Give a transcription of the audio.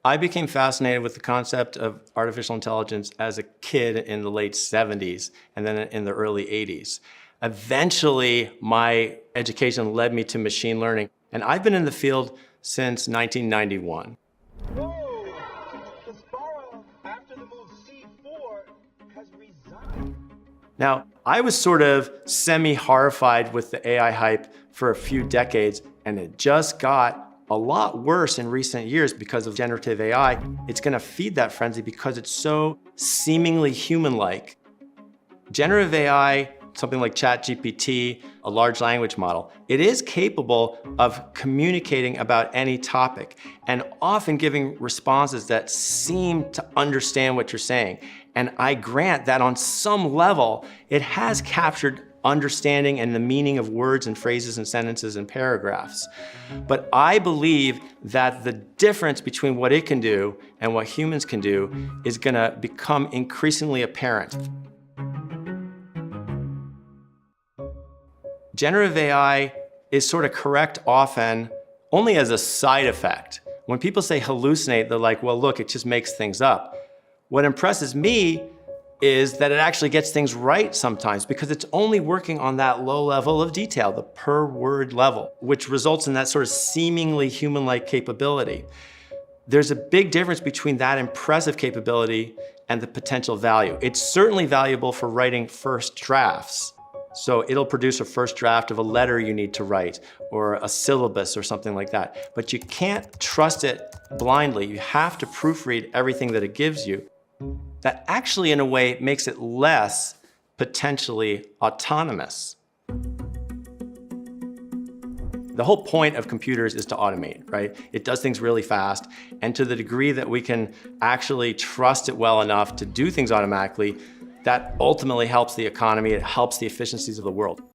I became fascinated with the concept of artificial intelligence as a kid in the late 70s and then in the early 80s. Eventually, my education led me to machine learning, and I've been in the field since 1991. Whoa! Kasparov, after the move C4, has resigned. Now, I was sort of semi-horrified with the AI hype for a few decades, and it just got a lot worse in recent years because of generative AI. It's gonna feed that frenzy because it's so seemingly human-like. Generative AI, something like ChatGPT, a large language model, it is capable of communicating about any topic and often giving responses that seem to understand what you're saying. And I grant that on some level, it has captured understanding and the meaning of words and phrases and sentences and paragraphs. But I believe that the difference between what it can do and what humans can do is gonna become increasingly apparent. Generative AI is sort of correct often only as a side effect. When people say hallucinate, they're like, well, look, it just makes things up. What impresses me is that it actually gets things right sometimes because it's only working on that low level of detail, the per word level, which results in that sort of seemingly human-like capability. There's a big difference between that impressive capability and the potential value. It's certainly valuable for writing first drafts. So it'll produce a first draft of a letter you need to write or a syllabus or something like that. But you can't trust it blindly. You have to proofread everything that it gives you. That actually, in a way, makes it less potentially autonomous. The whole point of computers is to automate, right? It does things really fast, and to the degree that we can actually trust it well enough to do things automatically, that ultimately helps the economy, it helps the efficiencies of the world.